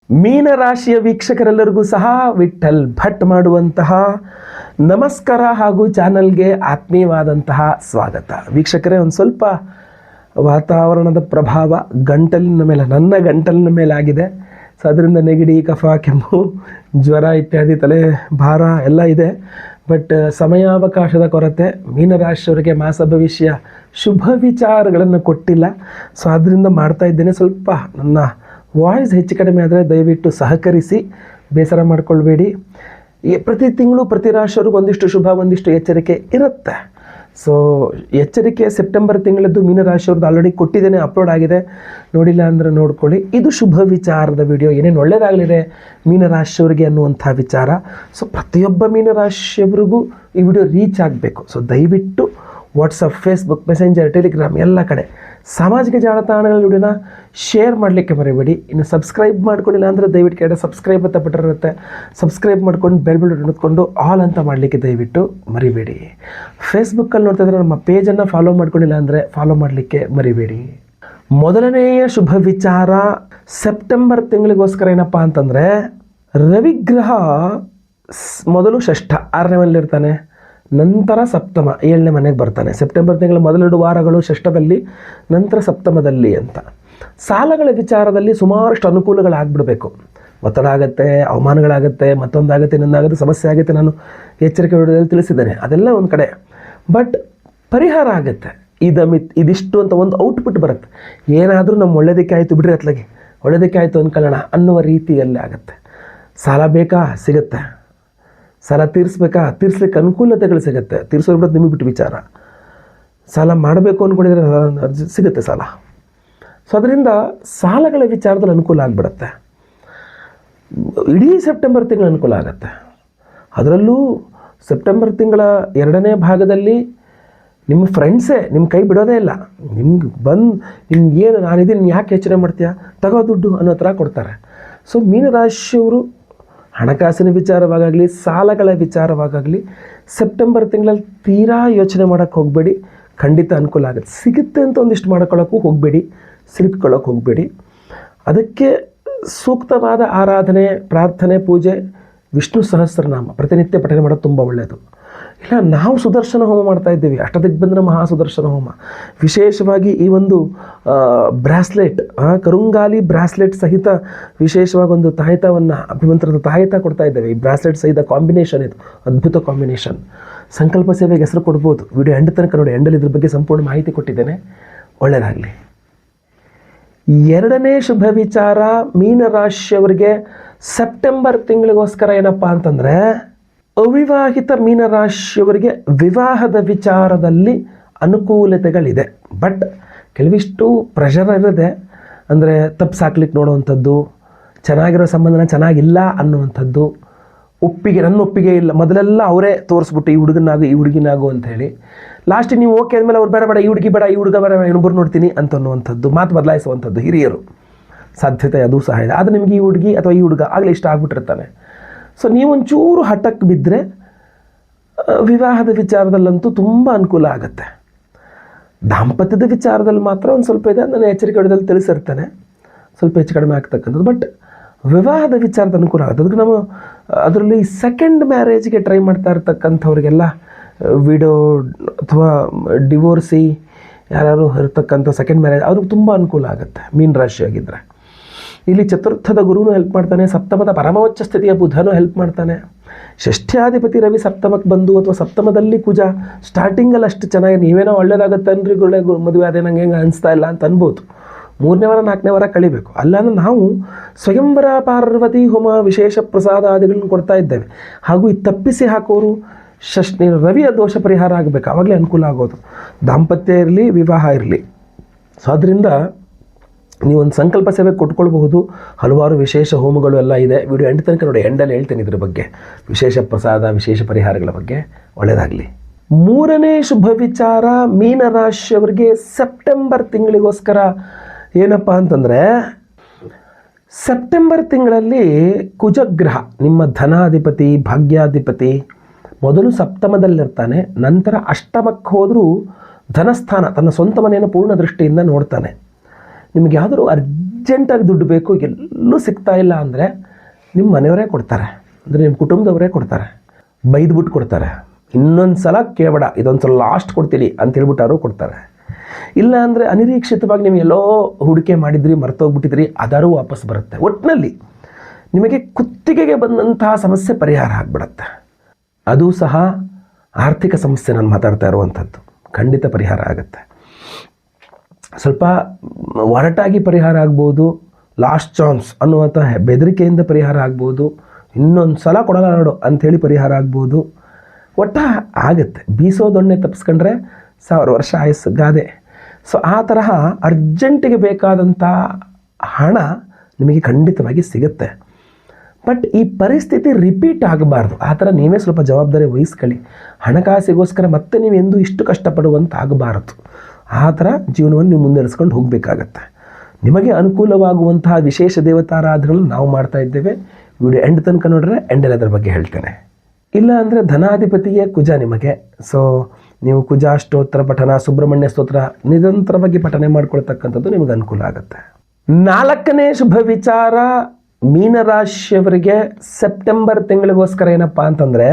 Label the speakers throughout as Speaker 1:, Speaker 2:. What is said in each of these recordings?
Speaker 1: ಮೀನರಾಶಿಯ ವೀಕ್ಷಕರೆಲ್ಲರಿಗೂ ಸಹ ವಿಠಲ್ ಭಟ್ ಮಾಡುವಂತಹ ನಮಸ್ಕಾರ ಹಾಗೂ ಚಾನಲ್ಗೆ ಆತ್ಮೀಯವಾದಂತಹ ಸ್ವಾಗತ. ವೀಕ್ಷಕರೇ, ಒಂದು ಸ್ವಲ್ಪ ವಾತಾವರಣದ ಪ್ರಭಾವ ನನ್ನ ಗಂಟಲಿನ ಮೇಲೆ ಆಗಿದೆ. ಸೊ ಅದರಿಂದ ನೆಗಡಿ, ಕಫ, ಕೆಮ್ಮು, ಜ್ವರ ಇತ್ಯಾದಿ, ತಲೆ ಭಾರ ಎಲ್ಲ ಇದೆ. ಬಟ್ ಸಮಯಾವಕಾಶದ ಕೊರತೆ, ಮೀನರಾಶಿಯವರಿಗೆ ಮಾಸ ಭವಿಷ್ಯ ಶುಭ ವಿಚಾರಗಳನ್ನು ಕೊಟ್ಟಿಲ್ಲ. ಸೊ ಅದರಿಂದ ಮಾಡ್ತಾ ಇದ್ದೇನೆ. ಸ್ವಲ್ಪ ನನ್ನ ವಾಯ್ಸ್ ಹೆಚ್ಚು ಕಡಿಮೆ ಆದರೆ ದಯವಿಟ್ಟು ಸಹಕರಿಸಿ, ಬೇಸರ ಮಾಡಿಕೊಳ್ಬೇಡಿ. ಪ್ರತಿ ತಿಂಗಳು ಪ್ರತಿ ರಾಶಿಯವ್ರಿಗೂ ಒಂದಿಷ್ಟು ಶುಭ, ಒಂದಿಷ್ಟು ಎಚ್ಚರಿಕೆ ಇರುತ್ತೆ. ಸೊ ಎಚ್ಚರಿಕೆ ಸೆಪ್ಟೆಂಬರ್ ತಿಂಗಳದ್ದು ಮೀನರಾಶಿಯವ್ರದ್ದು ಆಲ್ರೆಡಿ ಕೊಟ್ಟಿದ್ದೇನೆ, ಅಪ್ಲೋಡ್ ಆಗಿದೆ. ನೋಡಿಲ್ಲ ಅಂದರೆ ನೋಡ್ಕೊಳ್ಳಿ. ಇದು ಶುಭ ವಿಚಾರದ ವಿಡಿಯೋ, ಏನೇನು ಒಳ್ಳೆಯದಾಗಲಿದೆ ಮೀನರಾಶಿಯವರಿಗೆ ಅನ್ನುವಂಥ ವಿಚಾರ. ಸೊ ಪ್ರತಿಯೊಬ್ಬ ಮೀನರಾಶಿಯವರಿಗೂ ಈ ವಿಡಿಯೋ ರೀಚ್ ಆಗಬೇಕು. ಸೊ ದಯವಿಟ್ಟು ವಾಟ್ಸಪ್, ಫೇಸ್ಬುಕ್, ಮೆಸೆಂಜರ್, ಟೆಲಿಗ್ರಾಮ್ ಎಲ್ಲ ಕಡೆ ಸಾಮಾಜಿಕ ಜಾಲತಾಣಗಳ ವಿಡಿಯೋನ ಶೇರ್ ಮಾಡಲಿಕ್ಕೆ ಮರಿಬೇಡಿ. ಇನ್ನು ಸಬ್ಸ್ಕ್ರೈಬ್ ಮಾಡ್ಕೊಂಡಿಲ್ಲ ಅಂದರೆ ದಯವಿಟ್ಟು ಕೆಳಗಡೆ ಸಬ್ಸ್ಕ್ರೈಬ್ ಅಂತ ಬಟನ್ ಇರುತ್ತೆ, ಸಬ್ಸ್ಕ್ರೈಬ್ ಮಾಡ್ಕೊಂಡು ಬೆಲ್ ಹಿಡಿದುಕೊಂಡು ಆಲ್ ಅಂತ ಮಾಡಲಿಕ್ಕೆ ದಯವಿಟ್ಟು ಮರಿಬೇಡಿ. ಫೇಸ್ಬುಕ್ಕಲ್ಲಿ ನೋಡ್ತಾ ಇದ್ರೆ ನಮ್ಮ ಪೇಜನ್ನು ಫಾಲೋ ಮಾಡ್ಕೊಂಡಿಲ್ಲ ಅಂದರೆ ಫಾಲೋ ಮಾಡಲಿಕ್ಕೆ ಮರಿಬೇಡಿ. ಮೊದಲನೆಯ ಶುಭ ವಿಚಾರ ಸೆಪ್ಟೆಂಬರ್ ತಿಂಗಳಿಗೋಸ್ಕರ ಏನಪ್ಪ ಅಂತಂದರೆ, ರವಿಗ್ರಹ ಮೊದಲು ಷಷ್ಠ 6ನೇ ಮನೆಯಲ್ಲಿರ್ತಾನೆ, ನಂತರ ಸಪ್ತಮ 7ನೇ ಮನೆಗೆ ಬರ್ತಾನೆ. ಸೆಪ್ಟೆಂಬರ್ ತಿಂಗಳ ಮೊದಲೆರಡು ವಾರಗಳು ಷಷ್ಠದಲ್ಲಿ, ನಂತರ ಸಪ್ತಮದಲ್ಲಿ ಅಂತ. ಸಾಲಗಳ ವಿಚಾರದಲ್ಲಿ ಸುಮಾರಷ್ಟು ಅನುಕೂಲಗಳಾಗ್ಬಿಡಬೇಕು. ಒತ್ತಡ ಆಗುತ್ತೆ, ಅವಮಾನಗಳಾಗುತ್ತೆ, ಮತ್ತೊಂದಾಗುತ್ತೆ, ಇನ್ನೊಂದಾಗುತ್ತೆ, ಸಮಸ್ಯೆ ಆಗುತ್ತೆ. ನಾನು ಎಚ್ಚರಿಕೆ ವಿಡಿಯೋದಲ್ಲಿ ತಿಳಿಸಿದ್ದೇನೆ, ಅದೆಲ್ಲ ಒಂದು ಕಡೆ. ಬಟ್ ಪರಿಹಾರ ಆಗುತ್ತೆ. ಇದಿಷ್ಟು ಅಂತ ಒಂದು ಔಟ್ಪುಟ್ ಬರುತ್ತೆ. ಏನಾದರೂ ನಮ್ಮ ಒಳ್ಳೆಯದಕ್ಕೆ ಆಯಿತು ಬಿಡ್ರಿ, ಅತ್ಲಾಗೆ ಒಳ್ಳೆಯದಕ್ಕೆ ಆಯಿತು ಅಂದ್ಕೊಳ್ಳೋಣ ಅನ್ನುವ ರೀತಿಯಲ್ಲಿ ಆಗುತ್ತೆ. ಸಾಲ ಬೇಕಾ? ಸಿಗುತ್ತೆ. ಸಾಲ ತೀರಿಸ್ಬೇಕಾ? ತೀರಿಸ್ಲಿಕ್ಕೆ ಅನುಕೂಲತೆಗಳು ಸಿಗುತ್ತೆ. ತೀರಿಸೋದು ಬಿಡೋದು ನಿಮಗೆ ಬಿಟ್ಟು ವಿಚಾರ. ಸಾಲ ಮಾಡಬೇಕು ಅಂದ್ಕೊಂಡಿದ್ರೆ ಸಿಗುತ್ತೆ ಸಾಲ. ಸೊ ಅದರಿಂದ ಸಾಲಗಳ ವಿಚಾರದಲ್ಲಿ ಅನುಕೂಲ ಆಗಿಬಿಡುತ್ತೆ. ಇಡೀ ಸೆಪ್ಟೆಂಬರ್ ತಿಂಗಳು ಅನುಕೂಲ ಆಗುತ್ತೆ. ಅದರಲ್ಲೂ ಸೆಪ್ಟೆಂಬರ್ ತಿಂಗಳ 2ನೇ ಭಾಗದಲ್ಲಿ ನಿಮ್ಮ ಫ್ರೆಂಡ್ಸೇ ನಿಮ್ಮ ಕೈ ಬಿಡೋದೇ ಇಲ್ಲ. ನಿಮ್ಗೇನು ನಾನಿದ್ದೀನಿ, ಯಾಕೆ ಯೋಚನೆ ಮಾಡ್ತೀಯಾ, ತಗೋ ದುಡ್ಡು ಅನ್ನೋ ಥರ ಕೊಡ್ತಾರೆ. ಸೊ ಮೀನರಾಶಿಯವರು ಹಣಕಾಸಿನ ವಿಚಾರವಾಗಲಿ, ಸಾಲಗಳ ವಿಚಾರವಾಗಲಿ ಸೆಪ್ಟೆಂಬರ್ ತಿಂಗಳಲ್ಲಿ ತೀರಾ ಯೋಚನೆ ಮಾಡೋಕ್ಕೆ ಹೋಗಬೇಡಿ. ಖಂಡಿತ ಅನುಕೂಲ ಆಗುತ್ತೆ. ಸಿಗುತ್ತೆ ಅಂತ ಒಂದಿಷ್ಟು ಮಾಡ್ಕೊಳ್ಳೋಕ್ಕೂ ಹೋಗಬೇಡಿ, ಸಿಲುಕೊಳ್ಳೋಕೆ ಹೋಗಬೇಡಿ. ಅದಕ್ಕೆ ಸೂಕ್ತವಾದ ಆರಾಧನೆ, ಪ್ರಾರ್ಥನೆ, ಪೂಜೆ, ವಿಷ್ಣು ಸಹಸ್ರನಾಮ ಪ್ರತಿನಿತ್ಯ ಪಠನೆ ಮಾಡೋದು ತುಂಬ ಒಳ್ಳೆಯದು. ಇಲ್ಲ, ನಾವು ಸುದರ್ಶನ ಹೋಮ ಮಾಡ್ತಾ ಇದ್ದೀವಿ, ಅಷ್ಟದಿಗ್ಬಂಧನ ಮಹಾ ಸುದರ್ಶನ ಹೋಮ. ವಿಶೇಷವಾಗಿ ಈ ಒಂದು ಬ್ರಾಸ್ಲೆಟ್, ಕರುಂಗಾಲಿ ಬ್ರಾಸ್ಲೆಟ್ ಸಹಿತ ವಿಶೇಷವಾಗಿ ಒಂದು ತಾಯಿತವನ್ನು, ಅಭಿಮಂತ್ರದ ತಾಯಿತ ಕೊಡ್ತಾ ಇದ್ದೇವೆ. ಈ ಬ್ರಾಸ್ಲೆಟ್ ಸಹಿತ ಕಾಂಬಿನೇಷನ್, ಇದು ಅದ್ಭುತ ಕಾಂಬಿನೇಷನ್. ಸಂಕಲ್ಪ ಸೇವೆಗೆ ಹೆಸರು ಕೊಡ್ಬೋದು. ವಿಡಿಯೋ ಎಂಡ್ ತನಕ ನೋಡಿ, ಎಂಡಲ್ಲಿ ಇದ್ರ ಬಗ್ಗೆ ಸಂಪೂರ್ಣ ಮಾಹಿತಿ ಕೊಟ್ಟಿದ್ದೇನೆ. ಒಳ್ಳೆಯದಾಗಲಿ. 2ನೇ ಶುಭ ವಿಚಾರ ಮೀನರಾಶಿಯವರಿಗೆ ಸೆಪ್ಟೆಂಬರ್ ತಿಂಗಳಿಗೋಸ್ಕರ ಏನಪ್ಪ ಅಂತಂದರೆ, ಅವಿವಾಹಿತ ಮೀನರಾಶಿಯವರಿಗೆ ವಿವಾಹದ ವಿಚಾರದಲ್ಲಿ ಅನುಕೂಲತೆಗಳಿದೆ. ಬಟ್ ಕೆಲವಿಷ್ಟು ಪ್ರೆಷರ್ ಇರದೆ, ಅಂದರೆ ತಪ್ಪು ಸಾಕ್ಲಿಕ್ಕೆ ನೋಡುವಂಥದ್ದು, ಚೆನ್ನಾಗಿರೋ ಸಂಬಂಧನ ಚೆನ್ನಾಗಿಲ್ಲ ಅನ್ನುವಂಥದ್ದು, ನನ್ನ ಒಪ್ಪಿಗೆ ಇಲ್ಲ, ಮೊದಲೆಲ್ಲ ಅವರೇ ತೋರಿಸ್ಬಿಟ್ಟು ಈ ಹುಡುಗನಾಗು ಈ ಹುಡುಗಿನಾಗು ಅಂಥೇಳಿ, ಲಾಸ್ಟಿಗೆ ನೀವು ಓಕೆ ಅಂದಮೇಲೆ ಅವ್ರು ಬೇಡ, ಈ ಹುಡುಗಿ ಬೇಡ, ಈ ಹುಡುಗ ಬೇಡ, ಇನ್ನೊಬ್ಬರು ನೋಡ್ತೀನಿ ಅಂತನ್ನುವಂಥದ್ದು, ಮಾತು ಬದಲಾಯಿಸುವಂಥದ್ದು ಹಿರಿಯರು. ಸಾಧ್ಯತೆ ಅದು ಸಹ ಇದೆ. ಆದರೆ ನಿಮಗೆ ಈ ಹುಡುಗಿ ಅಥವಾ ಈ ಹುಡುಗ ಆಗಲೇ ಇಷ್ಟ ಆಗ್ಬಿಟ್ಟಿರ್ತಾನೆ. ಸೊ ನೀವೊಂಚೂರು ಹಠಕ್ಕೆ ಬಿದ್ದರೆ ವಿವಾಹದ ವಿಚಾರದಲ್ಲಂತೂ ತುಂಬ ಅನುಕೂಲ ಆಗುತ್ತೆ. ದಾಂಪತ್ಯದ ವಿಚಾರದಲ್ಲಿ ಮಾತ್ರ ಒಂದು ಸ್ವಲ್ಪ ಇದೆ, ನಾನು ಎಚ್ಚರಿಕೆ ವಿಡಿಯೋದಲ್ಲಿ ತಿಳಿಸಿರ್ತೇನೆ, ಸ್ವಲ್ಪ ಹೆಚ್ಚು ಕಡಿಮೆ ಆಗ್ತಕ್ಕಂಥದ್ದು. ಬಟ್ ವಿವಾಹದ ವಿಚಾರದ ಅನುಕೂಲ ಆಗುತ್ತೆ. ಅದಕ್ಕೆ ನಾವು ಅದರಲ್ಲಿ ಸೆಕೆಂಡ್ ಮ್ಯಾರೇಜ್ಗೆ ಟ್ರೈ ಮಾಡ್ತಾ ಇರ್ತಕ್ಕಂಥವ್ರಿಗೆಲ್ಲ, ವಿಡೋ ಅಥವಾ ಡಿವೋರ್ಸಿ ಯಾರು ಇರ್ತಕ್ಕಂಥ ಸೆಕೆಂಡ್ ಮ್ಯಾರೇಜ್, ಅವ್ರಿಗೆ ತುಂಬ ಅನುಕೂಲ ಆಗುತ್ತೆ ಮೀನರಾಶಿಯಾಗಿದ್ದರೆ. ಇಲ್ಲಿ ಚತುರ್ಥದ ಗುರುನು ಹೆಲ್ಪ್ ಮಾಡ್ತಾನೆ, ಸಪ್ತಮದ ಪರಮೋಚ್ಚ ಸ್ಥಿತಿಯ ಬುಧನೂ ಹೆಲ್ಪ್ ಮಾಡ್ತಾನೆ, ಷಷ್ಠ್ಯಾಧಿಪತಿ ರವಿ ಸಪ್ತಮಕ್ಕೆ ಬಂದು ಅಥವಾ ಸಪ್ತಮದಲ್ಲಿ ಕುಜ ಸ್ಟಾರ್ಟಿಂಗಲ್ಲಿ ಅಷ್ಟು ಚೆನ್ನಾಗಿ ನೀವೇನೋ ಒಳ್ಳೇದಾಗುತ್ತೆ ಅನ್ರಿ ಮದುವೆ ಅದೇ ನಂಗೆ ಹೆಂಗೆ ಅನಿಸ್ತಾ ಇಲ್ಲ ಅಂತ ಅನ್ಬೋದು. 3ನೇ ವಾರ 4ನೇ ವಾರ ಕಳಿಬೇಕು. ಅಲ್ಲಾಂದ್ರೆ ನಾವು ಸ್ವಯಂವರ ಪಾರ್ವತಿ ಹೋಮ ವಿಶೇಷ ಪ್ರಸಾದಾದಿಗಳನ್ನು ಕೊಡ್ತಾ ಇದ್ದೇವೆ. ಹಾಗೂ ಈ ತಪ್ಪಿಸಿ ಹಾಕೋರು ರವಿಯ ದೋಷ ಪರಿಹಾರ ಆಗಬೇಕು, ಆವಾಗಲೇ ಅನುಕೂಲ ಆಗೋದು. ದಾಂಪತ್ಯ ಇರಲಿ, ವಿವಾಹ ಇರಲಿ. ಸೊ ಅದರಿಂದ ನೀವೊಂದು ಸಂಕಲ್ಪ ಸೇವೆ ಕೊಟ್ಕೊಳ್ಬಹುದು. ಹಲವಾರು ವಿಶೇಷ ಹೋಮಗಳು ಎಲ್ಲ ಇದೆ. ವಿಡಿಯೋ ಎಂಡ್ ತನಕ ನೋಡಿ, ಎಂಡಲ್ಲಿ ಹೇಳ್ತೀನಿ ಇದ್ರ ಬಗ್ಗೆ, ವಿಶೇಷ ಪ್ರಸಾದ, ವಿಶೇಷ ಪರಿಹಾರಗಳ ಬಗ್ಗೆ. ಒಳ್ಳೆಯದಾಗಲಿ. 3ನೇ ಶುಭ ವಿಚಾರ ಮೀನರಾಶಿಯವರಿಗೆ ಸೆಪ್ಟೆಂಬರ್ ತಿಂಗಳಿಗೋಸ್ಕರ ಏನಪ್ಪ ಅಂತಂದರೆ, ಸೆಪ್ಟೆಂಬರ್ ತಿಂಗಳಲ್ಲಿ ಕುಜಗ್ರಹ ನಿಮ್ಮ ಧನಾಧಿಪತಿ, ಭಾಗ್ಯಾಧಿಪತಿ, ಮೊದಲು ಸಪ್ತಮದಲ್ಲಿರ್ತಾನೆ, ನಂತರ ಅಷ್ಟಮಕ್ಕೆ ಹೋದರೂ ಧನಸ್ಥಾನ, ತನ್ನ ಸ್ವಂತ ಮನೆಯನ್ನು ಪೂರ್ಣ ದೃಷ್ಟಿಯಿಂದ ನೋಡ್ತಾನೆ. ನಿಮಗೆ ಯಾವುದಾದ್ರು ಅರ್ಜೆಂಟಾಗಿ ದುಡ್ಡು ಬೇಕು, ಎಲ್ಲೂ ಸಿಗ್ತಾ ಇಲ್ಲ ಅಂದರೆ ನಿಮ್ಮ ಮನೆಯವರೇ ಕೊಡ್ತಾರೆ, ಅಂದರೆ ನಿಮ್ಮ ಕುಟುಂಬದವರೇ ಕೊಡ್ತಾರೆ, ಬೈದ್ಬಿಟ್ಟು ಕೊಡ್ತಾರೆ. ಇನ್ನೊಂದು ಸಲ ಕೇಳಬೇಡ, ಇದೊಂದು ಸಲ ಲಾಸ್ಟ್ ಕೊಡ್ತೀನಿ ಅಂತ ಹೇಳ್ಬಿಟ್ಟು ಕೊಡ್ತಾರೆ. ಇಲ್ಲ ಅಂದರೆ ಅನಿರೀಕ್ಷಿತವಾಗಿ ನೀವು ಎಲ್ಲೋ ಹೂಡಿಕೆ ಮಾಡಿದ್ರಿ, ಮರ್ತೋಗ್ಬಿಟ್ಟಿದ್ರಿ, ಅದಾರೂ ವಾಪಸ್ ಬರುತ್ತೆ. ಒಟ್ಟಿನಲ್ಲಿ ನಿಮಗೆ ಕುತ್ತಿಗೆಗೆ ಬಂದಂತಹ ಸಮಸ್ಯೆ ಪರಿಹಾರ ಆಗಿಬಿಡತ್ತೆ. ಅದು ಸಹ ಆರ್ಥಿಕ ಸಮಸ್ಯೆ ನಾನು ಮಾತಾಡ್ತಾ ಇರುವಂಥದ್ದು, ಖಂಡಿತ ಪರಿಹಾರ ಆಗುತ್ತೆ. ಸ್ವಲ್ಪ ಒರಟಾಗಿ ಪರಿಹಾರ ಆಗ್ಬೋದು, ಲಾಸ್ಟ್ ಚಾನ್ಸ್ ಅನ್ನುವಂಥ ಬೆದರಿಕೆಯಿಂದ ಪರಿಹಾರ ಆಗ್ಬೋದು, ಇನ್ನೊಂದು ಸಲ ಕೊಡಲ್ಲ ನೋಡು ಅಂಥೇಳಿ ಪರಿಹಾರ ಆಗ್ಬೋದು. ಒಟ್ಟು ಆಗುತ್ತೆ. ಬೀಸೋದೊಣ್ಣೆ ತಪ್ಪಿಸ್ಕೊಂಡ್ರೆ 1000 ವರ್ಷ ಆಯಸ್ಸು ಗಾದೆ. ಸೊ ಆ ತರಹ ಅರ್ಜೆಂಟಿಗೆ ಬೇಕಾದಂಥ ಹಣ ನಿಮಗೆ ಖಂಡಿತವಾಗಿ ಸಿಗುತ್ತೆ. ಬಟ್ ಈ ಪರಿಸ್ಥಿತಿ ರಿಪೀಟ್ ಆಗಬಾರ್ದು. ಆ ಥರ ನೀವೇ ಸ್ವಲ್ಪ ಜವಾಬ್ದಾರಿ ವಹಿಸ್ಕೊಳ್ಳಿ. ಹಣಕಾಸಿಗೋಸ್ಕರ ಮತ್ತೆ ನೀವು ಎಂದೂ ಇಷ್ಟು ಕಷ್ಟಪಡುವಂತ ಆಗಬಾರದು. ಆ ಥರ ಜೀವನವನ್ನು ನೀವು ಮುನ್ನಡೆಸ್ಕೊಂಡು ಹೋಗಬೇಕಾಗತ್ತೆ. ನಿಮಗೆ ಅನುಕೂಲವಾಗುವಂತಹ ವಿಶೇಷ ದೇವತಾರಾಧನೆಗಳನ್ನು ನಾವು ಮಾಡ್ತಾ ಇದ್ದೇವೆ. ವಿಡಿಯೋ ಎಂಡ್ ತನಕ ನೋಡಿದ್ರೆ ಎಂಡಲ್ಲಿ ಅದರ ಬಗ್ಗೆ ಹೇಳ್ತೇನೆ. ಇಲ್ಲ ಅಂದರೆ ಧನಾಧಿಪತಿಯೇ ಕುಜ ನಿಮಗೆ. ಸೊ ನೀವು ಕುಜ ಸ್ತೋತ್ರ ಪಠನ, ಸುಬ್ರಹ್ಮಣ್ಯ ಸ್ತೋತ್ರ ನಿರಂತರವಾಗಿ ಪಠನೆ ಮಾಡ್ಕೊಳ್ತಕ್ಕಂಥದ್ದು ನಿಮಗೆ ಅನುಕೂಲ ಆಗುತ್ತೆ. 4ನೇ ಶುಭ ವಿಚಾರ ಮೀನರಾಶಿಯವರಿಗೆ ಸೆಪ್ಟೆಂಬರ್ ತಿಂಗಳಿಗೋಸ್ಕರ ಏನಪ್ಪ ಅಂತಂದರೆ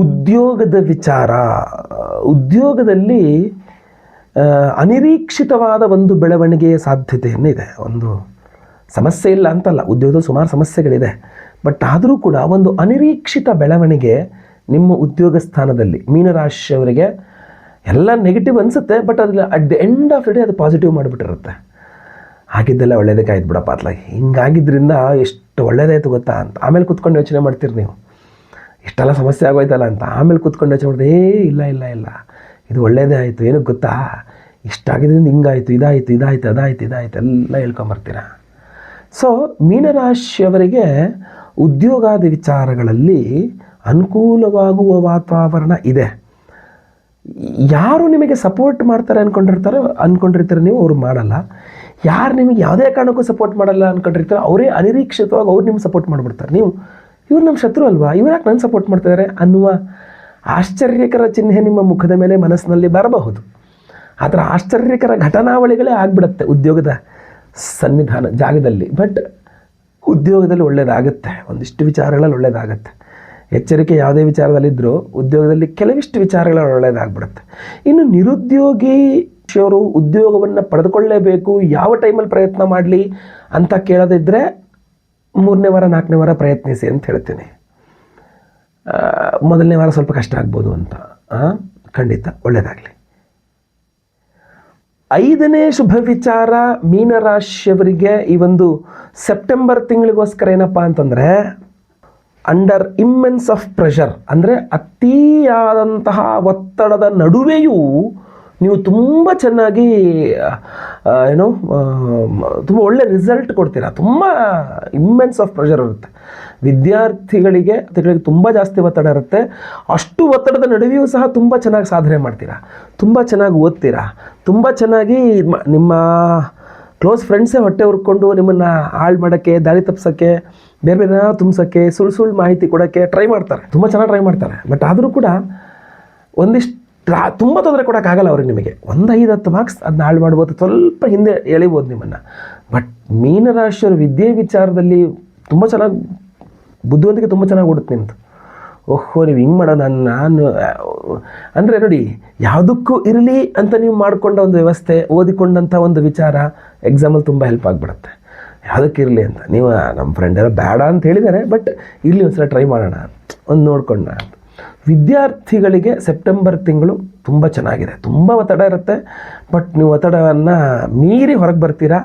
Speaker 1: ಉದ್ಯೋಗದ ವಿಚಾರ. ಉದ್ಯೋಗದಲ್ಲಿ ಅನಿರೀಕ್ಷಿತವಾದ ಒಂದು ಬೆಳವಣಿಗೆಯ ಸಾಧ್ಯತೆಯನ್ನಿದೆ. ಒಂದು ಸಮಸ್ಯೆ ಇಲ್ಲ ಅಂತಲ್ಲ, ಉದ್ಯೋಗದಲ್ಲಿ ಸುಮಾರು ಸಮಸ್ಯೆಗಳಿದೆ. ಬಟ್ ಆದರೂ ಕೂಡ ಒಂದು ಅನಿರೀಕ್ಷಿತ ಬೆಳವಣಿಗೆ ನಿಮ್ಮ ಉದ್ಯೋಗ ಸ್ಥಾನದಲ್ಲಿ ಮೀನರಾಶಿಯವರಿಗೆ ಎಲ್ಲ ನೆಗೆಟಿವ್ ಅನಿಸುತ್ತೆ. ಬಟ್ ಅದ್ರ at the end of the day ಅದು ಪಾಸಿಟಿವ್ ಮಾಡಿಬಿಟ್ಟಿರುತ್ತೆ. ಆಗಿದ್ದೆಲ್ಲ ಒಳ್ಳೇದಕ್ಕೆ ಆಯ್ತು ಬಿಡಪ್ಪ ಅತ್ಲಾಗಿ, ಹಿಂಗಾಗಿದ್ದರಿಂದ ಎಷ್ಟು ಒಳ್ಳೇದಾಯ್ತು ಗೊತ್ತಾ ಅಂತ ಆಮೇಲೆ ಕೂತ್ಕೊಂಡು ಯೋಚನೆ ಮಾಡ್ತೀರಿ ನೀವು. ಇಷ್ಟೆಲ್ಲ ಸಮಸ್ಯೆ ಆಗೋಯ್ತಲ್ಲ ಅಂತ ಆಮೇಲೆ ಕೂತ್ಕೊಂಡು ಯೋಚನೆ ಮಾಡಿದೆ, ಇಲ್ಲ ಇಲ್ಲ ಇಲ್ಲ ಇದು ಒಳ್ಳೇದೇ ಆಯಿತು. ಏನಕ್ಕೆ ಗೊತ್ತಾ, ಇಷ್ಟಾಗಿದ್ದರಿಂದ ಹಿಂಗಾಯಿತು, ಇದಾಯಿತು ಇದಾಯಿತು ಅದಾಯಿತು ಇದಾಯಿತು ಎಲ್ಲ ಹೇಳ್ಕೊಂಬರ್ತೀರ. ಸೊ ಮೀನರಾಶಿಯವರಿಗೆ ಉದ್ಯೋಗಾದಿ ವಿಚಾರಗಳಲ್ಲಿ ಅನುಕೂಲವಾಗುವ ವಾತಾವರಣ ಇದೆ. ಯಾರು ನಿಮಗೆ ಸಪೋರ್ಟ್ ಮಾಡ್ತಾರೆ ಅಂದ್ಕೊಂಡಿರ್ತಾರೆ ನೀವು, ಅವ್ರು ಮಾಡಲ್ಲ. ಯಾರು ನಿಮಗೆ ಯಾವುದೇ ಕಾರಣಕ್ಕೂ ಸಪೋರ್ಟ್ ಮಾಡಲ್ಲ ಅಂದ್ಕೊಂಡಿರ್ತಾರೆ ಅವರೇ ಅನಿರೀಕ್ಷಿತವಾಗಿ ಅವ್ರು ನಿಮ್ಗೆ ಸಪೋರ್ಟ್ ಮಾಡಿಬಿಡ್ತಾರೆ. ನೀವು ಇವ್ರು ನಮ್ಮ ಶತ್ರು ಅಲ್ವಾ, ಇವ್ರು ಯಾಕೆ ನನ್ನ ಸಪೋರ್ಟ್ ಮಾಡ್ತಿದ್ದಾರೆ ಅನ್ನುವ ಆಶ್ಚರ್ಯಕರ ಚಿಹ್ನೆ ನಿಮ್ಮ ಮುಖದ ಮೇಲೆ ಮನಸ್ಸಿನಲ್ಲಿ ಬರಬಹುದು. ಆ ಥರ ಆಶ್ಚರ್ಯಕರ ಘಟನಾವಳಿಗಳೇ ಆಗಿಬಿಡುತ್ತೆ ಉದ್ಯೋಗದ ಸನ್ನಿಧಾನ ಜಾಗದಲ್ಲಿ. ಬಟ್ ಉದ್ಯೋಗದಲ್ಲಿ ಒಳ್ಳೆಯದಾಗುತ್ತೆ, ಒಂದಿಷ್ಟು ವಿಚಾರಗಳಲ್ಲಿ ಒಳ್ಳೆಯದಾಗುತ್ತೆ. ಎಚ್ಚರಿಕೆ ಯಾವುದೇ ವಿಚಾರದಲ್ಲಿದ್ದರೂ ಉದ್ಯೋಗದಲ್ಲಿ ಕೆಲವಿಷ್ಟು ವಿಚಾರಗಳಲ್ಲಿ ಒಳ್ಳೆಯದಾಗ್ಬಿಡುತ್ತೆ. ಇನ್ನು ನಿರುದ್ಯೋಗಿಯವರು ಉದ್ಯೋಗವನ್ನು ಪಡೆದುಕೊಳ್ಳಲೇಬೇಕು, ಯಾವ ಟೈಮಲ್ಲಿ ಪ್ರಯತ್ನ ಮಾಡಲಿ ಅಂತ ಕೇಳೋದಿದ್ದರೆ 3ನೇ ವಾರ 4ನೇ ವಾರ ಪ್ರಯತ್ನಿಸಿ ಅಂತ ಹೇಳ್ತೀನಿ. 1ನೇ ವಾರ ಸ್ವಲ್ಪ ಕಷ್ಟ ಆಗ್ಬೋದು ಅಂತ. ಖಂಡಿತ ಒಳ್ಳೆಯದಾಗಲಿ. 5ನೇ ಶುಭ ವಿಚಾರ ಮೀನರಾಶಿಯವರಿಗೆ ಈ ಒಂದು ಸೆಪ್ಟೆಂಬರ್ ತಿಂಗಳಿಗೋಸ್ಕರ ಏನಪ್ಪ ಅಂತಂದರೆ ಅಂಡರ್ ಇಮ್ಮೆನ್ಸ್ ಆಫ್ ಪ್ರೆಷರ್, ಅಂದರೆ ಅತಿಯಾದಂತಹ ಒತ್ತಡದ ನಡುವೆಯೂ ನೀವು ತುಂಬ ಚೆನ್ನಾಗಿ ತುಂಬ ಒಳ್ಳೆ ರಿಸಲ್ಟ್ ಕೊಡ್ತೀರಾ. ತುಂಬ ಇಮ್ಮೆನ್ಸ್ ಆಫ್ ಪ್ರೆಷರ್ ಇರುತ್ತೆ ವಿದ್ಯಾರ್ಥಿಗಳಿಗೆ ತುಂಬ ಜಾಸ್ತಿ ಒತ್ತಡ ಇರುತ್ತೆ. ಅಷ್ಟು ಒತ್ತಡದ ನಡುವೆಯೂ ಸಹ ತುಂಬ ಚೆನ್ನಾಗಿ ಸಾಧನೆ ಮಾಡ್ತೀರಾ, ತುಂಬ ಚೆನ್ನಾಗಿ ಓದ್ತೀರಾ, ತುಂಬ ಚೆನ್ನಾಗಿ ನಿಮ್ಮ ಕ್ಲೋಸ್ ಫ್ರೆಂಡ್ಸೇ ಹೊಟ್ಟೆ ಹುರ್ಕೊಂಡು ನಿಮ್ಮನ್ನು ಹಾಳು ಮಾಡೋಕ್ಕೆ, ದಾರಿ ತಪ್ಪಿಸೋಕ್ಕೆ, ಬೇರೆ ಬೇರೆ ತುಂಬಿಸೋಕ್ಕೆ, ಸುಳ್ಳು ಮಾಹಿತಿ ಕೊಡೋಕ್ಕೆ ಟ್ರೈ ಮಾಡ್ತಾರೆ, ತುಂಬ ಚೆನ್ನಾಗಿ ಟ್ರೈ ಮಾಡ್ತಾರೆ. ಬಟ್ ಆದರೂ ಕೂಡ ಒಂದಿಷ್ಟು ತುಂಬ ತೊಂದರೆ ಕೊಡೋಕ್ಕಾಗಲ್ಲ ಅವ್ರಿಗೆ. ನಿಮಗೆ 1-5-10 ಮಾರ್ಕ್ಸ್ ಅದನ್ನ ಹಾಳು ಮಾಡ್ಬೋದು, ಸ್ವಲ್ಪ ಹಿಂದೆ ಎಳಿಬೋದು ನಿಮ್ಮನ್ನು. ಬಟ್ ಮೀನರಾಶಿಯವ್ರ ವಿದ್ಯೆ ವಿಚಾರದಲ್ಲಿ ತುಂಬ ಚೆನ್ನಾಗಿ ಬುದ್ಧಿವಂತಿಕೆ ತುಂಬ ಚೆನ್ನಾಗಿ ಓಡುತ್ತೆ ನಿಮ್ಮದು. ಓಹೋ ನೀವು ಹಿಂಗೆ ಮಾಡೋ ನಾನು ಅಂದರೆ ನೋಡಿ, ಯಾವುದಕ್ಕೂ ಇರಲಿ ಅಂತ ನೀವು ಮಾಡಿಕೊಂಡ ಒಂದು ವ್ಯವಸ್ಥೆ, ಓದಿಕೊಂಡಂಥ ಒಂದು ವಿಚಾರ ಎಕ್ಸಾಮಲ್ಲಿ ತುಂಬ ಹೆಲ್ಪ್ ಆಗಿಬಿಡುತ್ತೆ. ಯಾವುದಕ್ಕೆ ಇರಲಿ ಅಂತ ನೀವು ನಮ್ಮ ಫ್ರೆಂಡೆಲ್ಲ ಬೇಡ ಅಂತ ಹೇಳಿದ್ದಾರೆ, ಬಟ್ ಇರಲಿ ಒಂದು ಸಲ ಟ್ರೈ ಮಾಡೋಣ, ಒಂದು ನೋಡ್ಕೊಂಡ. ವಿದ್ಯಾರ್ಥಿಗಳಿಗೆ ಸೆಪ್ಟೆಂಬರ್ ತಿಂಗಳು ತುಂಬ ಚೆನ್ನಾಗಿದೆ. ತುಂಬ ಒತ್ತಡ ಇರುತ್ತೆ, ಬಟ್ ನೀವು ಒತ್ತಡವನ್ನು ಮೀರಿ ಹೊರಗೆ ಬರ್ತೀರಾ.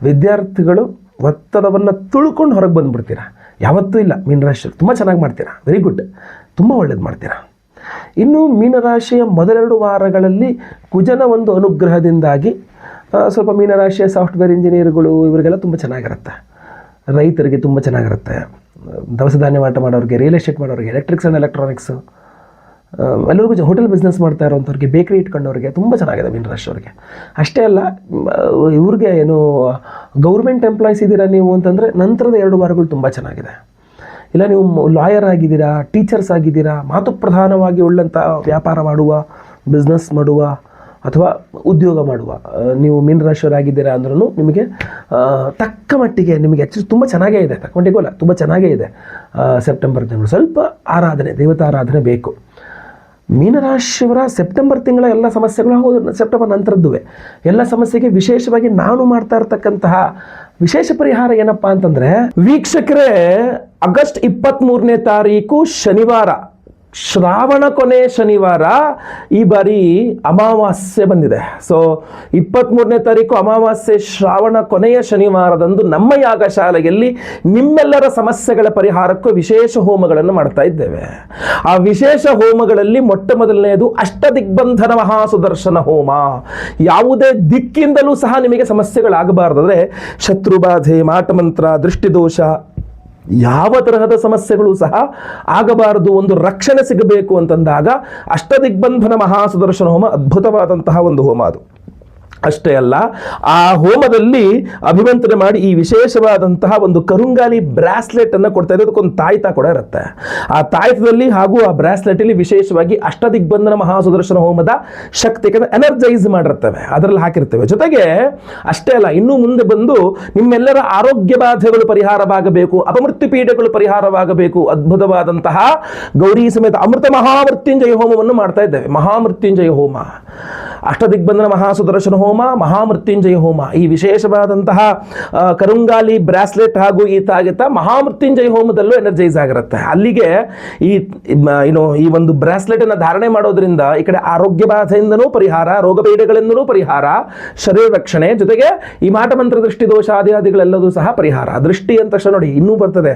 Speaker 1: ವಿದ್ಯಾರ್ಥಿಗಳು ಒತ್ತಡವನ್ನು ತುಳ್ಕೊಂಡು ಹೊರಗೆ ಬಂದುಬಿಡ್ತೀರಾ. ಯಾವತ್ತೂ ಇಲ್ಲ ಮೀನರಾಶಿ ತುಂಬ ಚೆನ್ನಾಗಿ ಮಾಡ್ತೀರಾ, ವೆರಿ ಗುಡ್, ತುಂಬ ಒಳ್ಳೇದು ಮಾಡ್ತೀರಾ. ಇನ್ನು ಮೀನರಾಶಿಯ ಮೊದಲೆರಡು ವಾರಗಳಲ್ಲಿ ಕುಜನ ಒಂದು ಅನುಗ್ರಹದಿಂದಾಗಿ ಸ್ವಲ್ಪ ಮೀನರಾಶಿಯ ಸಾಫ್ಟ್ವೇರ್ ಇಂಜಿನಿಯರ್ಗಳು ಇವರಿಗೆಲ್ಲ ತುಂಬ ಚೆನ್ನಾಗಿರುತ್ತೆ, ರೈತರಿಗೆ ತುಂಬ ಚೆನ್ನಾಗಿರುತ್ತೆ, ದವಸ ಧಾನ್ಯ ಮಾರಾಟ ಮಾಡೋರಿಗೆ, ರಿಯಲ್ ಎಸ್ಟೇಟ್ ಮಾಡೋರಿಗೆ, ಎಲೆಕ್ಟ್ರಿಕ್ಸ್ ಆ್ಯಂಡ್ ಎಲೆಕ್ಟ್ರಾನಿಕ್ಸು, ಎಲ್ಲರಿಗೂ ಹೋಟೆಲ್ ಬಿಸ್ನೆಸ್ ಮಾಡ್ತಾ ಇರೋವಂಥವ್ರಿಗೆ, ಬೇಕ್ರಿ ಇಟ್ಕೊಂಡವ್ರಿಗೆ ತುಂಬ ಚೆನ್ನಾಗಿದೆ ಮೀನರಾಶಿಯವ್ರಿಗೆ. ಅಷ್ಟೇ ಅಲ್ಲ, ಇವ್ರಿಗೆ ಏನು ಗೌರ್ಮೆಂಟ್ ಎಂಪ್ಲಾಯೀಸ್ ಇದ್ದೀರಾ ನೀವು ಅಂತಂದರೆ ನಂತರದ 2 ವಾರಗಳು ತುಂಬ ಚೆನ್ನಾಗಿದೆ. ಇಲ್ಲ ನೀವು ಲಾಯರ್ ಆಗಿದ್ದೀರಾ, ಟೀಚರ್ಸ್ ಆಗಿದ್ದೀರಾ, ಮಾತು ಪ್ರಧಾನವಾಗಿ ಉಳ್ಳಂಥ ವ್ಯಾಪಾರ ಮಾಡುವ, ಬಿಸ್ನೆಸ್ ಮಾಡುವ ಅಥವಾ ಉದ್ಯೋಗ ಮಾಡುವ ನೀವು ಮೀನರಾಶಿಯವರಾಗಿದ್ದೀರಾ ಅಂದ್ರೂ ನಿಮಗೆ ತಕ್ಕ ಮಟ್ಟಿಗೆ ನಿಮಗೆ ಆ್ಯಕ್ಚುಲಿ ತುಂಬ ಚೆನ್ನಾಗೇ ಇದೆ, ತಕ್ಕ ಮಟ್ಟಿಗೂ ಅಲ್ಲ, ತುಂಬ ಚೆನ್ನಾಗೇ ಇದೆ. ಸೆಪ್ಟೆಂಬರ್ ತಿಂಗಳು ಸ್ವಲ್ಪ ಆರಾಧನೆ, ದೇವತಾರಾಧನೆ ಬೇಕು. ಮೀನರಾಶಿಯವರ ಸೆಪ್ಟೆಂಬರ್ ತಿಂಗಳ ಎಲ್ಲ ಸಮಸ್ಯೆಗಳು ಹೌದು, ಸೆಪ್ಟೆಂಬರ್ ನಂತರದ್ದುವೆ ಎಲ್ಲ ಸಮಸ್ಯೆಗೆ ವಿಶೇಷವಾಗಿ ನಾನು ಮಾಡ್ತಾ ಇರತಕ್ಕಂತಹ ವಿಶೇಷ ಪರಿಹಾರ ಏನಪ್ಪ ಅಂತಂದರೆ, ವೀಕ್ಷಕರೇ, ಆಗಸ್ಟ್ 23ನೇ ತಾರೀಕು ಶನಿವಾರ, ಶ್ರಾವಣ ಕೊನೆ ಶನಿವಾರ, ಈ ಬಾರಿ ಅಮಾವಾಸ್ಯೆ ಬಂದಿದೆ. ಸೊ 23ನೇ ತಾರೀಕು ಅಮಾವಾಸ್ಯೆ, ಶ್ರಾವಣ ಕೊನೆಯ ಶನಿವಾರದಂದು ನಮ್ಮ ಯಾಗಶಾಲೆಯಲ್ಲಿ ನಿಮ್ಮೆಲ್ಲರ ಸಮಸ್ಯೆಗಳ ಪರಿಹಾರಕ್ಕೂ ವಿಶೇಷ ಹೋಮಗಳನ್ನು ಮಾಡ್ತಾ ಇದ್ದೇವೆ. ಆ ವಿಶೇಷ ಹೋಮಗಳಲ್ಲಿ ಮೊಟ್ಟ ಮೊದಲನೆಯದು ಅಷ್ಟದಿಗ್ಬಂಧನ ಮಹಾಸುದರ್ಶನ ಹೋಮ. ಯಾವುದೇ ದಿಕ್ಕಿಂದಲೂ ಸಹ ನಿಮಗೆ ಸಮಸ್ಯೆಗಳಾಗಬಾರ್ದಾದ್ರೆ, ಶತ್ರುಬಾಧೆ, ಮಾಟಮಂತ್ರ, ದೃಷ್ಟಿದೋಷ, ಯಾವ ತರಹದ ಸಮಸ್ಯೆಗಳು ಸಹ ಆಗಬಾರದು, ಒಂದು ರಕ್ಷಣೆ ಸಿಗಬೇಕು ಅಂತಂದಾಗ ಅಷ್ಟದಿಗ್ಬಂಧನ ಮಹಾಸುದರ್ಶನ ಹೋಮ ಅದ್ಭುತವಾದಂತಹ ಒಂದು ಹೋಮ ಅದು. ಅಷ್ಟೇ ಅಲ್ಲ, ಆ ಹೋಮದಲ್ಲಿ ಅಭಿಮಂತ್ರಣ ಮಾಡಿ ಈ ವಿಶೇಷವಾದಂತಹ ಒಂದು ಕರುಂಗಾಲಿ ಬ್ರಾಸ್ಲೆಟ್ ಅನ್ನು ಕೊಡ್ತಾ ಇರೋದು. ಅದಕ್ಕೊಂದು ತಾಯ್ತ ಕೂಡ ಇರುತ್ತೆ. ಆ ತಾಯ್ತದಲ್ಲಿ ಹಾಗೂ ಆ ಬ್ರಾಸ್ಲೆಟಲ್ಲಿ ವಿಶೇಷವಾಗಿ ಅಷ್ಟದಿಗ್ಬಂಧನ ಮಹಾಸುದರ್ಶನ ಹೋಮದ ಶಕ್ತಿಗೆ ಎನರ್ಜೈಸ್ ಮಾಡಿರ್ತವೆ, ಅದರಲ್ಲಿ ಹಾಕಿರ್ತೇವೆ. ಜೊತೆಗೆ ಅಷ್ಟೇ ಅಲ್ಲ, ಇನ್ನು ಮುಂದೆ ಬಂದು ನಿಮ್ಮೆಲ್ಲರ ಆರೋಗ್ಯ ಬಾಧೆಗಳು ಪರಿಹಾರವಾಗಬೇಕು, ಅಪಮೃತ್ಯು ಪೀಡೆಗಳು ಪರಿಹಾರವಾಗಬೇಕು, ಅದ್ಭುತವಾದಂತಹ ಗೌರಿ ಸಮೇತ ಅಮೃತ ಮಹಾಮೃತ್ಯುಂಜಯ ಹೋಮವನ್ನು ಮಾಡ್ತಾ ಇದ್ದೇವೆ. ಮಹಾಮೃತ್ಯುಂಜಯ ಹೋಮ, ಅಷ್ಟದಿಗ್ಬಂಧನ ಮಹಾಸುದರ್ಶನ ಹೋಮ, ಮಹಾಮೃತ್ಯುಂಜಯ ಹೋಮ, ಈ ವಿಶೇಷವಾದಂತಹ ಕರುಂಗಾಲಿ ಬ್ರಾಸ್ಲೆಟ್ ಹಾಗೂ ಈ ತಾಗಿತ ಮಹಾಮೃತ್ಯುಂಜಯ ಹೋಮದಲ್ಲೂ ಎನರ್ಜೈಸ್ ಆಗಿರುತ್ತೆ. ಅಲ್ಲಿಗೆ ಈ ಒಂದು ಬ್ರಾಸ್ಲೆಟ್ ಅನ್ನು ಧಾರಣೆ ಮಾಡೋದ್ರಿಂದ ಈ ಕಡೆ ಆರೋಗ್ಯ ಬಾಧೆಯಿಂದನೂ ಪರಿಹಾರ, ರೋಗ ಪೀಡೆಗಳಿಂದನೂ ಪರಿಹಾರ, ಶರೀರ ರಕ್ಷಣೆ, ಜೊತೆಗೆ ಈ ಮಾಟಮಂತ್ರ, ದೃಷ್ಟಿ ದೋಷ ಆದಿಗಳೆಲ್ಲದೂ ಸಹ ಪರಿಹಾರ. ದೃಷ್ಟಿ ಅಂತ ತಕ್ಷಣ ನೋಡಿ ಇನ್ನೂ ಬರ್ತದೆ,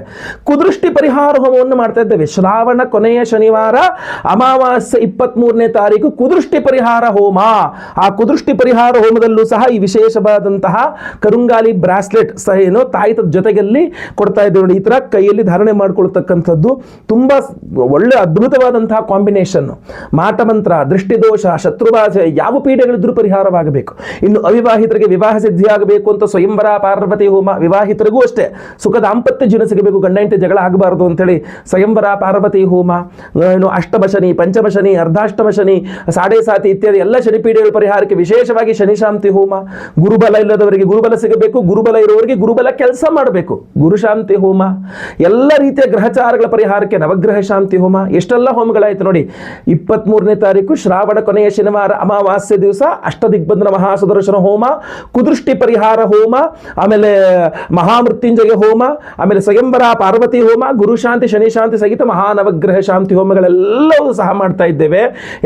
Speaker 1: ಕುದೃಷ್ಟಿ ಪರಿಹಾರ ಹೋಮವನ್ನು ಮಾಡ್ತಾ ಇದ್ದೇವೆ. ಶ್ರಾವಣ ಕೊನೆಯ ಶನಿವಾರ ಅಮಾವಾಸ್ಯೆ 23ನೇ ತಾರೀಕು ಕುದೃಷ್ಟಿ ಪರಿಹಾರ ಹೋಮ. ಆ ಕುದೃಷ್ಟಿ ಪರಿಹಾರ ಹೋಮದಲ್ಲೂ ಸಹ ಈ ವಿಶೇಷವಾದಂತಹ ಕರುಂಗಾಲಿ ಬ್ರಾಸ್ಲೆಟ್ ಸಹ ಏನೋ ತಾಯಿತದ ಜೊತೆಗಲ್ಲಿ ಕೊಡ್ತಾ ಇದ್ದೇವೆ ನೋಡಿ. ಈ ತರ ಕೈಯಲ್ಲಿ ಧಾರಣೆ ಮಾಡ್ಕೊಳ್ತಕ್ಕಂಥದ್ದು ತುಂಬಾ ಒಳ್ಳೆ ಅದ್ಭುತವಾದಂತಹ ಕಾಂಬಿನೇಷನ್. ಮಾಟಮಂತ್ರ, ದೃಷ್ಟಿದೋಷ, ಶತ್ರುಬಾಧೆ, ಯಾವ ಪೀಡೆಗಳಿದ್ರೂ ಪರಿಹಾರವಾಗಬೇಕು. ಇನ್ನು ಅವಿವಾಹಿತರಿಗೆ ವಿವಾಹ ಸಿದ್ಧಿ ಆಗಬೇಕು ಅಂತ ಸ್ವಯಂವರ ಪಾರ್ವತಿ ಹೋಮ, ವಿವಾಹಿತರಿಗೂ ಅಷ್ಟೇ ಸುಖ ದಾಂಪತ್ಯ ಜೀವನ ಸಿಗಬೇಕು, ಗಂಡ ಹೆಂಡತಿ ಜಗಳ ಆಗಬಾರದು ಅಂತೇಳಿ ಸ್ವಯಂವರ ಪಾರ್ವತಿ ಹೋಮ, ಇನ್ನು ಅಷ್ಟಮ ಶನಿ, ಪಂಚಮ ಶನಿ, ಅರ್ಧಾಷ್ಟಮ ಶನಿ, ಸಾಡೆ ಸಾತಿ ಇತ್ಯಾದಿ ಎಲ್ಲ ಶನಿಪೀಡೆಗಳ ಪರಿಹಾರಕ್ಕೆ ವಿಶೇಷವಾಗಿ ಶನಿ ಶಾಂತಿ ಹೋಮ. ಗುರುಬಲ ಇಲ್ಲದವರಿಗೆ ಗುರುಬಲ ಸಿಗಬೇಕು, ಗುರುಬಲ ಇರುವವರಿಗೆ ಗುರುಬಲ ಕೆಲಸ ಮಾಡಬೇಕು, ಗುರು ಶಾಂತಿ ಹೋಮ. ಎಲ್ಲ ರೀತಿಯ ಗ್ರಹಚಾರಗಳ ಪರಿಹಾರಕ್ಕೆ ನವಗ್ರಹ ಶಾಂತಿ ಹೋಮ. ಎಷ್ಟೆಲ್ಲ ಹೋಮಗಳಾಯ್ತು ನೋಡಿ. 23ನೇ ತಾರೀಕು ಶ್ರಾವಣ ಕೊನೆಯ ಶನಿವಾರ ಅಮಾವಾಸ್ಯೆ ದಿವಸ ಅಷ್ಟದಿಗ್ಬಂಧನ ಮಹಾಸುದರ್ಶನ ಹೋಮ, ಕುದೃಷ್ಟಿ ಪರಿಹಾರ ಹೋಮ, ಆಮೇಲೆ ಮಹಾಮೃತ್ಯುಂಜಯ ಹೋಮ, ಆಮೇಲೆ ಸ್ವಯಂವರ ಪಾರ್ವತಿ ಹೋಮ, ಗುರು ಶಾಂತಿ, ಶನಿ ಶಾಂತಿ ಸಹಿತ ಮಹಾನವಗ್ರಹ ಶಾಂತಿ ಹೋಮಗಳೆಲ್ಲವೂ ಸಹ ಮಾಡ್ತಾ ಇದ್ದೇವೆ.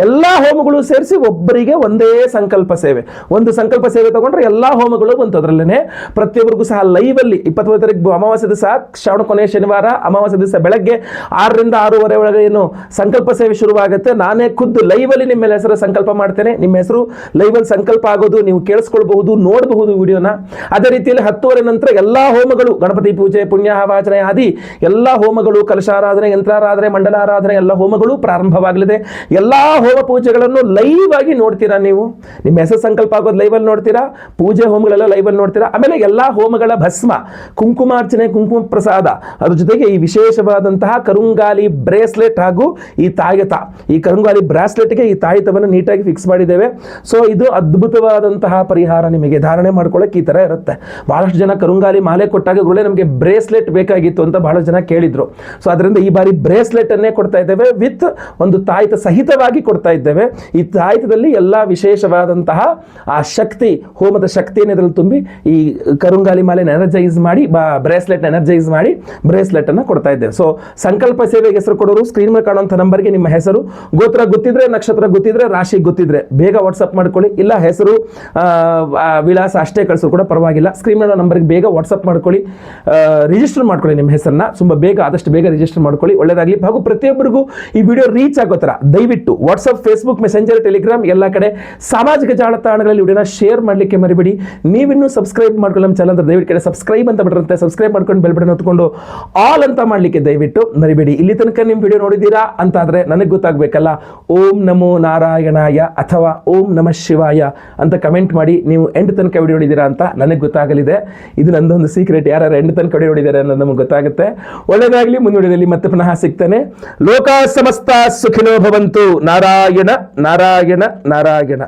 Speaker 1: ಎಲ್ಲಾ ಹೋಮಗಳು ಸೇರಿಸಿ ಒಬ್ಬರಿಗೆ ಒಂದೇ ಸಂಕಲ್ಪ ಸೇವೆ, ಒಂದು ಸಂಕಲ್ಪ ಸೇವೆ ತಗೊಂಡ್ರೆ ಎಲ್ಲಾ ಹೋಮಗಳು ಬಂತು ಅದರಲ್ಲೇನೆ. ಪ್ರತಿಯೊಬ್ಬರಿಗೂ ಸಹ ಲೈವ್ ಅಲ್ಲಿ 23 ತಾರೀಕು ಅಮಾವಾಸ್ಯೆ ದಿವಸ, ಶ್ರಾವಣ ಕೊನೆಯ ಶನಿವಾರ ಅಮಾವಾಸ್ಯೆ ದಿವಸ ಬೆಳಗ್ಗೆ 6ರಿಂದ 6:30 ಒಳಗೆ ಏನು ಸಂಕಲ್ಪ ಸೇವೆ ಶುರುವಾಗುತ್ತೆ. ನಾನೇ ಖುದ್ದು ಲೈವ್ ಅಲ್ಲಿ ನಿಮ್ಮ ಹೆಸರು ಸಂಕಲ್ಪ ಮಾಡ್ತೇನೆ. ನಿಮ್ಮ ಹೆಸರು ಲೈವ್ ಅಲ್ಲಿ ಸಂಕಲ್ಪ ಆಗೋದು ನೀವು ಕೇಳಿಸ್ಕೊಳ್ಬಹುದು, ನೋಡಬಹುದು ವಿಡಿಯೋನ. ಅದೇ ರೀತಿಯಲ್ಲಿ 10:30 ನಂತರ ಎಲ್ಲಾ ಹೋಮಗಳು, ಗಣಪತಿ ಪೂಜೆ, ಪುಣ್ಯಾಹವಾಚನೆ ಆದಿ ಎಲ್ಲಾ ಹೋಮಗಳು, ಕಲಶಾರಾಧನೆ, ಯಂತ್ರಾರಾಧನೆ, ಮಂಡಲಾರಾಧನೆ ಎಲ್ಲ ಹೋಮಗಳು ಪ್ರಾರಂಭವಾಗಲಿದೆ. ಎಲ್ಲಾ ಹೋಮ ಪೂಜೆಗಳನ್ನು ಲೈವ್ ಆಗಿ ನೋಡ್ತೀರಾ ನೀವು. ನಿಮ್ಮ ಹೆಸರು ಸಂಕಲ್ಪ ಆಗೋದು ಲೈವ್ ಅಲ್ಲಿ ನೋಡ್ತೀರಾ, ಪೂಜೆ ಹೋಮಗಳೆಲ್ಲ ಲೈವ್ ಅಲ್ಲಿ ನೋಡ್ತೀರಾ. ಆಮೇಲೆ ಎಲ್ಲಾ ಹೋಮಗಳ ಭಸ್ಮ, ಕುಂಕುಮಾರ್ಚನೆ, ಕುಂಕುಮ ಪ್ರಸಾದ, ಅದ್ರ ಜೊತೆಗೆ ಈ ವಿಶೇಷವಾದಂತಹ ಕರುಂಗಾಲಿ ಬ್ರೇಸ್ಲೆಟ್ ಹಾಗೂ ಈ ತಾಯಿತ, ಈ ಕರುಂಗಾಲಿ ಬ್ರಾಸ್ಲೆಟ್ಗೆ ಈ ತಾಯಿತವನ್ನು ನೀಟಾಗಿ ಫಿಕ್ಸ್ ಮಾಡಿದ್ದೇವೆ. ಸೊ ಇದು ಅದ್ಭುತವಾದಂತಹ ಪರಿಹಾರ. ನಿಮಗೆ ಧಾರಣೆ ಮಾಡ್ಕೊಳ್ಳೋಕೆ ಈ ತರ ಇರುತ್ತೆ. ಬಹಳಷ್ಟು ಜನ ಕರುಂಗಾಲಿ ಮಾಲೆ ಕೊಟ್ಟಾಗ ನಮಗೆ ಬ್ರೇಸ್ಲೆಟ್ ಬೇಕಾಗಿತ್ತು ಅಂತ ಬಹಳಷ್ಟು ಜನ ಕೇಳಿದ್ರು. ಸೊ ಅದರಿಂದ ಈ ಬಾರಿ ಬ್ರೇಸ್ಲೆಟ್ ಅನ್ನೇ ಕೊಡ್ತಾ ಇದ್ದೇವೆ, ವಿತ್ ಒಂದು ತಾಯಿತ ಸಹಿತವಾಗಿ ಕೊಡ್ತಾ ಇದ್ದೇವೆ. ಈ ತಾಯಿತದಲ್ಲಿ ಎಲ್ಲಾ ವಿಶೇಷವಾದಂತಹ ಆ ಶಕ್ತಿ, ಹೋಮದ ಶಕ್ತಿಯನ್ನು ಇದರಲ್ಲಿ ತುಂಬಿ ಈ ಕರುಂಗಾಲಿ ಮಾಲೆನ ಎನರ್ಜೈಸ್ ಮಾಡಿ, ಬ್ರೇಸ್ಲೆಟ್ ಎನರ್ಜೈಸ್ ಮಾಡಿ ಬ್ರೇಸ್ಲೆಟ್ ಅನ್ನು ಕೊಡ್ತಾ ಇದ್ದೇವೆ. ಸೊ ಸಂಕಲ್ಪ ಸೇವೆಗೆ ಹೆಸರು ಕೊಡೋರು ಸ್ಕ್ರೀನ್ ಮೇಲೆ ಕಾಣುವಂಥ ನಂಬರ್ಗೆ ನಿಮ್ಮ ಹೆಸರು, ಗೋತ್ರ ಗೊತ್ತಿದ್ರೆ, ನಕ್ಷತ್ರ ಗೊತ್ತಿದ್ರೆ, ರಾಶಿ ಗೊತ್ತಿದ್ರೆ ಬೇಗ ವಾಟ್ಸಪ್ ಮಾಡ್ಕೊಳ್ಳಿ. ಇಲ್ಲ ಹೆಸರು, ವಿಳಾಸ ಅಷ್ಟೇ ಕಳಿಸೋ ಕೂಡ ಪರವಾಗಿಲ್ಲ. ಸ್ಕ್ರೀನ್ ಮೇಲೆ ನಂಬರ್ಗೆ ಬೇಗ ವಾಟ್ಸಪ್ ಮಾಡ್ಕೊಳ್ಳಿ, ರಿಜಿಸ್ಟರ್ ಮಾಡ್ಕೊಳ್ಳಿ ನಿಮ್ಮ ಹೆಸರನ್ನ. ತುಂಬಾ ಬೇಗ, ಆದಷ್ಟು ಬೇಗ ರಿಜಿಸ್ಟರ್ ಮಾಡ್ಕೊಳ್ಳಿ, ಒಳ್ಳೆಯದಾಗಲಿ. ಹಾಗೂ ಪ್ರತಿಯೊಬ್ಬರಿಗೂ ಈ ವಿಡಿಯೋ ರೀಚ್ ಆಗೋ ಥರ ದಯವಿಟ್ಟು ವಾಟ್ಸಪ್, ಫೇಸ್ಬುಕ್, ಮೆಸೆಂಜರ್, ಟೆಲಿಗ್ರಾಮ್ ಎಲ್ಲ ಕಡೆ ಸಾಮಾಜಿಕ ಜಾಲತಾಣಗಳಲ್ಲಿ ವಿಡಿಯೋನ ಶೇರ್ ಮಾಡಲಿಕ್ಕೆ ಮರಿಬೇಡಿ. ನೀವಿನ್ನೂ ಸಬ್ಸ್ಕ್ರೈಬ್ ಮಾಡ್ಕೊಳ್ಳಿ ನಮ್ಮ ಚಾನಲ್, ದಯವಿಟ್ಟು ಕಡೆ ಸಬ್ಸ್ಕ್ರೈಬ್ ಅಂತ ಬಿಟ್ಟಿರುತ್ತೆ, ಸಬ್ಸ್ಕ್ರೈಬ್ ಮಾಡ್ಕೊಂಡು ಬೆಲ್ ಬಟನ್ ಹೊತ್ಕೊಂಡು ಆಲ್ ಅಂತ ಮಾಡಲಿಕ್ಕೆ ದಯವಿಟ್ಟು ಮರಿಬೇಡಿ. ಇಲ್ಲಿ ತನಕ ನಿಮ್ಮ ವಿಡಿಯೋ ನೋಡಿದ್ದೀರಾ ಅಂತಾದರೆ ನನಗೆ ಗೊತ್ತಾಗಬೇಕಲ್ಲ. ಓಂ ನಮೋ ನಾರಾಯಣಾಯ ಅಥವಾ ಓಂ ನಮಃ ಶಿವಾಯ ಅಂತ ಕಮೆಂಟ್ ಮಾಡಿ ನೀವು ಎಂಡ್ ತನಕ ವಿಡಿಯೋ ನೋಡಿದ್ದೀರಾ ಅಂತ ನನಗೆ ಗೊತ್ತಾಗಲಿದೆ. ಇದು ನಂದೊಂದು ಸೀಕ್ರೆಟ್, ಯಾರು ಎಂಡ್ ತನಕ ವಿಡಿಯೋ ನೋಡಿದ್ದಾರೆ ಅನ್ನೋದು ನಮಗೆ ಗೊತ್ತಾಗುತ್ತೆ. ಒಳ್ಳೆಯದಾಗಲಿ. ಮುಂದುವರಿದಲ್ಲಿ ಮತ್ತೆ ಪುನಃ ಸಿಗ್ತೇನೆ. ಲೋಕ ಸಮಸ್ತ ಸುಖಿನೋ ಭವಂತು. ನಾರಾಯಣ ನಾರಾಯಣ ನಾರಾಯಣ.